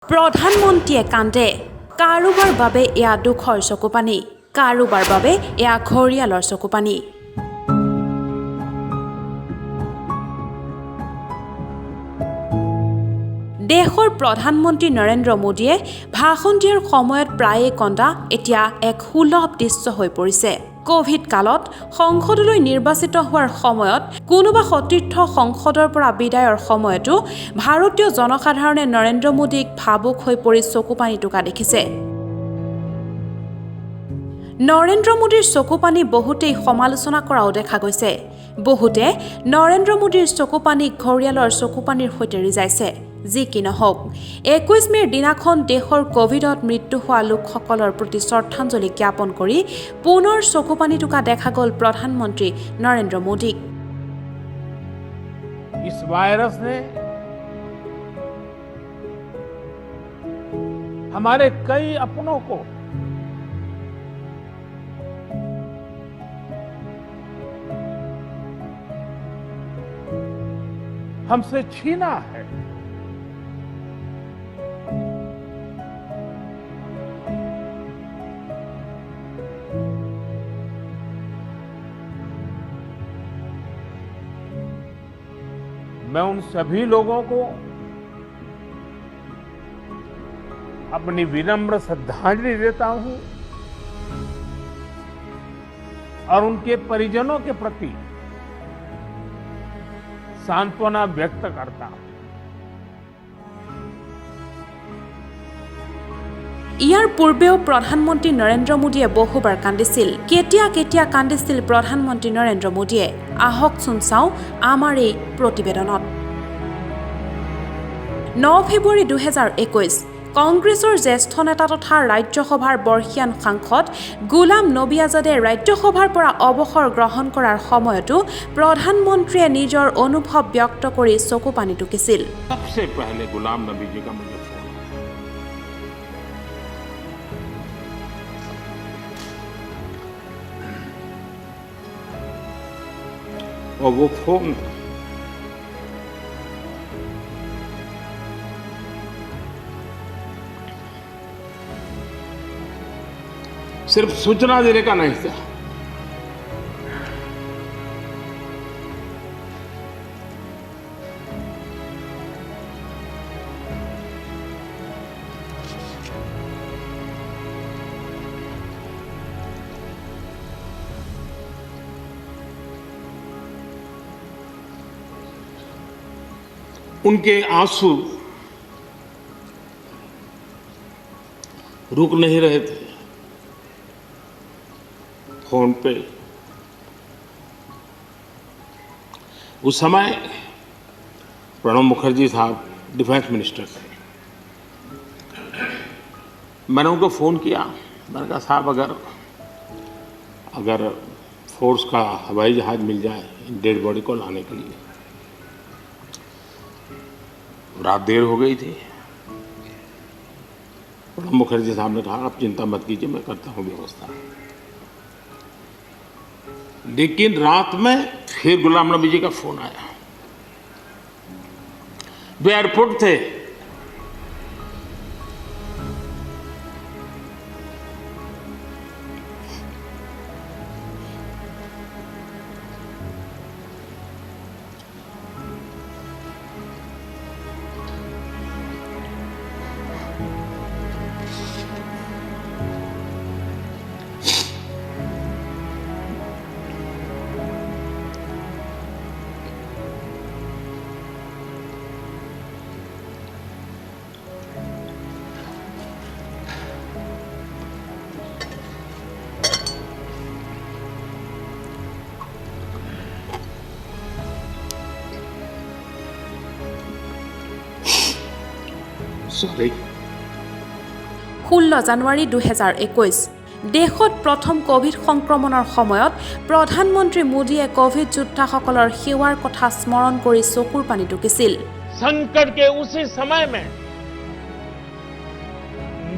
প্ৰধানমন্ত্ৰীয়ে কান্দে কাৰোবাৰ বাবে এয়া দুখৰ চকুপানী কাৰোবাৰ বাবে এয়া ঘৰিয়ালৰ চকুপানী দেশৰ প্ৰধানমন্ত্ৰী নৰেন্দ্ৰ মোদীয়ে ভাষণ দিয়াৰ সময়ত প্ৰায়ে কন্দা এতিয়া এক সুলভ দৃশ্য হৈ পৰিছে কোভিড কালত সংসদলৈ নিৰ্বাচিত হোৱাৰ সময়ত কোনোবা সতীৰ্থ সংসদৰ পৰা বিদায়ৰ সময়তো ভাৰতীয় জনসাধাৰণে নৰেন্দ্ৰ মোদীক ভাবুক হৈ পৰি চকুপানী টুকা দেখিছে নৰেন্দ্ৰ মোদীৰ চকুপানী বহুতেই সমালোচনা কৰাও দেখা গৈছে বহুতে নৰেন্দ্ৰ মোদীৰ চকুপানী ঘৰিয়ালৰ চকুপানীৰ সৈতে ৰিজাইছে যি কি নহওক 21 মেৰ দিনাখন দেশৰ কোভিডত মৃত্যু হোৱা লোকসকলৰ প্ৰতি শ্ৰদ্ধাঞ্জলি জ্ঞাপন কৰি পুনৰ চকুপানী টুকা দেখা গ'ল প্ৰধানমন্ত্ৰী নৰেন্দ্ৰ মোদীক इस वायरस ने हमारे कई अपनों को हमसे छीना है मैं उन सभी लोगों को अपनी विनम्र श्रद्धांजलि देता हूं और उनके परिजनों के प्रति सांत्वना व्यक्त करता हूं ইয়াৰ পূৰ্বেও প্ৰধানমন্ত্ৰী নৰেন্দ্ৰ মোদীয়ে বহুবাৰ কান্দিছিল কেতিয়া কান্দিছিল প্ৰধানমন্ত্ৰী নৰেন্দ্ৰ মোদীয়ে আহক চাও আমাৰ এই প্ৰতিবেদনত 9 ফেব্ৰুৱাৰী 2021 কংগ্ৰেছৰ জ্যেষ্ঠ নেতা তথা ৰাজ্যসভাৰ বৰ্ষীয়ান সাংসদ গোলাম নবী আজাদে ৰাজ্যসভাৰ পৰা অৱসৰ গ্ৰহণ কৰাৰ সময়তো প্ৰধানমন্ত্ৰীয়ে নিজৰ অনুভৱ ব্যক্ত কৰি চকুপানী টুকিছিল सबसे पहले गुलाम नबी जी का मुझे फोन और वो फोन सिर्फ सूचना देने का नहीं था उनके आंसू रुक नहीं रहे थे फोन पे उस समय प्रणब मुखर्जी साहब डिफेंस मिनिस्टर थे मैंने उनको फ़ोन किया मैंने कहा साहब अगर फोर्स का हवाई जहाज़ मिल जाए डेड बॉडी को लाने के लिए रात देर हो गई थी प्रणब मुखर्जी साहब ने कहा आप चिंता मत कीजिए मैं करता हूँ व्यवस्था लेकिन रात में फिर गुलाम नबी जी का फोन आया वे एयरपोर्ट थे सॉरी 16 জানুৱাৰী 2021 দেশত প্ৰথম কোভিড সংক্ৰমণৰ সময়ত প্ৰধানমন্ত্ৰী মোদীয়ে কোভিড যোদ্ধাসকলৰ সেৱাৰ কথা স্মৰণ কৰি চকুৰ পানী টুকিছিল संकट के उसी समय में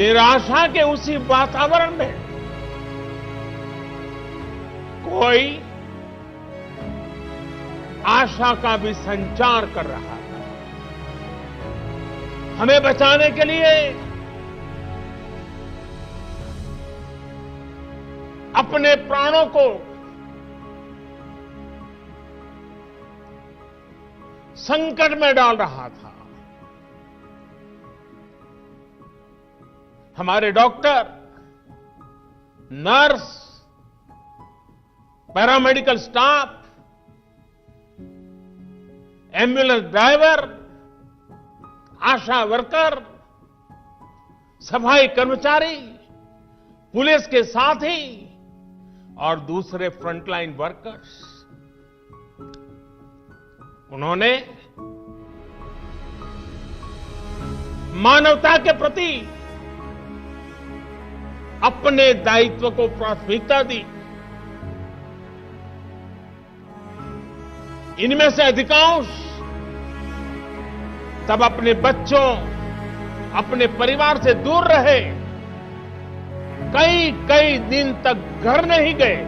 निराशा के उसी वातावरण में कोई आशा का भी संचार कर रहा था। हमें बचाने के लिए अपने प्राणों को संकट में डाल रहा था। हमारे doctor, nurse, paramedical staff, ambulance driver, ASHA worker, सफाई कर्मचारी, पुलिस के साथी और दूसरे फ्रंटलाइन वर्कर्स, उन्होंने मानवता के प्रति अपने दायित्व को प्राथमिकता दी। इनमें से अधिकांश तब अपने बच्चों, अपने परिवार से दूर रहे, कई कई दिन तक घर नहीं गए।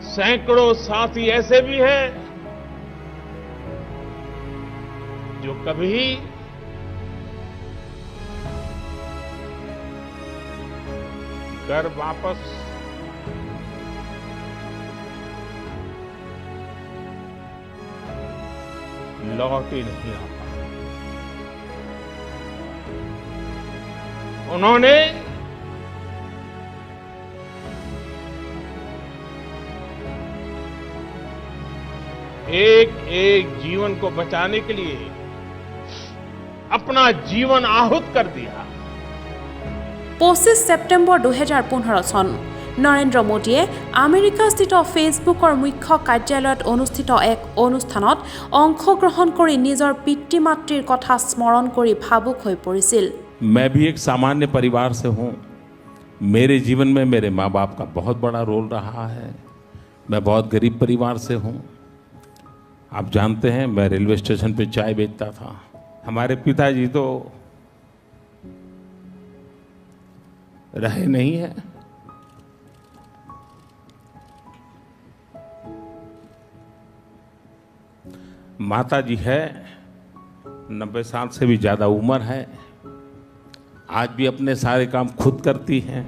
सैकड़ों साथी ऐसे भी हैं जो कभी घर वापस लौट ही नहीं आ पाए। उन्होंने एक एक जीवन को बचाने के लिए अपना जीवन आहुत कर दिया। 25 ছেপ্টেম্বৰ 2015 চন নৰেন্দ্ৰ মোদীয়ে আমেৰিকাস্থিত ফেচবুকৰ মুখ্য কাৰ্যালয়ত অনুষ্ঠিত এক অনুষ্ঠানত অংশগ্ৰহণ কৰি নিজৰ পিতৃ মাতৃৰ কথা স্মৰণ কৰি ভাবুক হৈ পৰিছিল। मैं भी एक सामान्य परिवार से हूँ। मेरे जीवन में मेरे माँ बाप का बहुत बड़ा रोल रहा है। मैं बहुत गरीब परिवार से हूँ। आप जानते हैं, मैं रेलवे स्टेशन पे चाय बेचता था। हमारे पिताजी तो रहे नहीं हैं। माता जी है, 90 साल से भी ज़्यादा उम्र है। आज भी अपने सारे काम खुद करती हैं,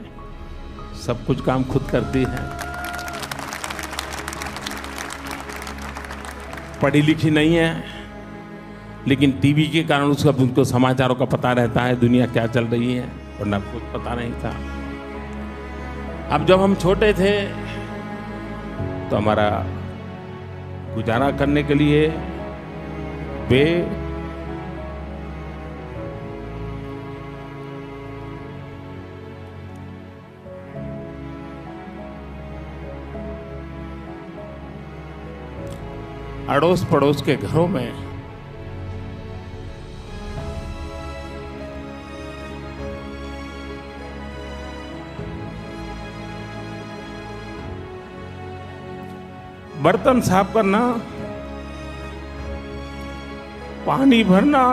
सब कुछ काम खुद करती हैं। पढ़ी लिखी नहीं है, लेकिन टीवी के कारण उसका उनको समाचारों का पता रहता है, दुनिया क्या चल रही है, वरना कुछ पता नहीं था। अब जब हम छोटे थे तो हमारा गुजारा करने के लिए वे अड़ोस पड़ोस के घरों में बर्तन साफ करना, पानी भरना,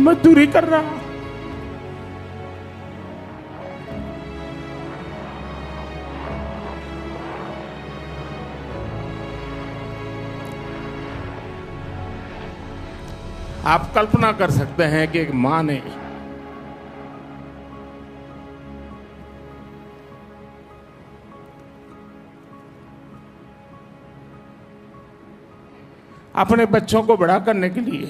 मजदूरी करना, आप कल्पना कर सकते हैं कि एक मां ने अपने बच्चों को बड़ा करने के लिए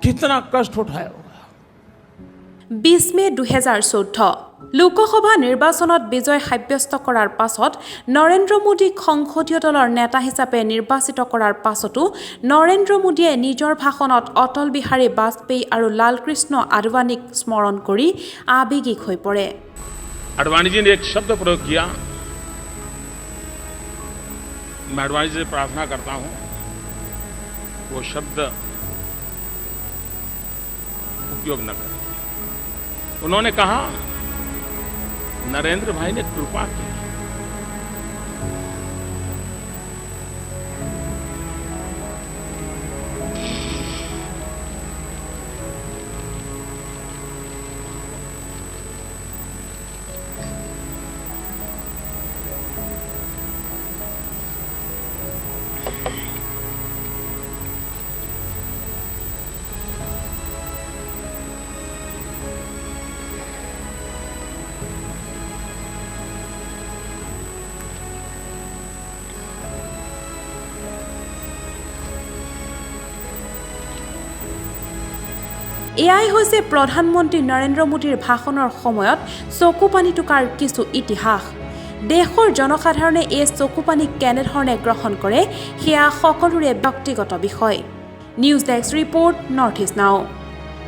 कितना कष्ट उठाया होगा। 20 মে 2014 লোকসভা নিৰ্বাচনত বিজয় সাব্যস্ত কৰাৰ পাছত নৰেন্দ্ৰ মোদীক সংসদীয় দলৰ নেতা হিচাপে নিৰ্বাচিত কৰাৰ পাছতো নৰেন্দ্ৰ মোদীয়ে নিজৰ ভাষণত অটল বিহাৰী বাজপেয়ী আৰু লালকৃষ্ণ আদৱানীক স্মৰণ কৰি আৱেগিক হৈ পৰে। आडवाणी जी ने एक शब्द प्रयोग किया, मैं आडवाणी जी से प्रार्थना करता हूं वो शब्द उपयोग न करें। उन्होंने कहा, नरेंद्र भाई ने कृपा की। এয়াই হৈছে প্ৰধানমন্ত্ৰী নৰেন্দ্ৰ মোদীৰ ভাষণৰ সময়ত চকুপানী টুকাৰ কিছু ইতিহাস। দেশৰ জনসাধাৰণে এই চকুপানী কেনেধৰণে গ্ৰহণ কৰে সেয়া সকলোৰে ব্যক্তিগত বিষয়। নিউজ ডেস্ক ৰিপৰ্ট, নৰ্থ ইষ্ট নাও।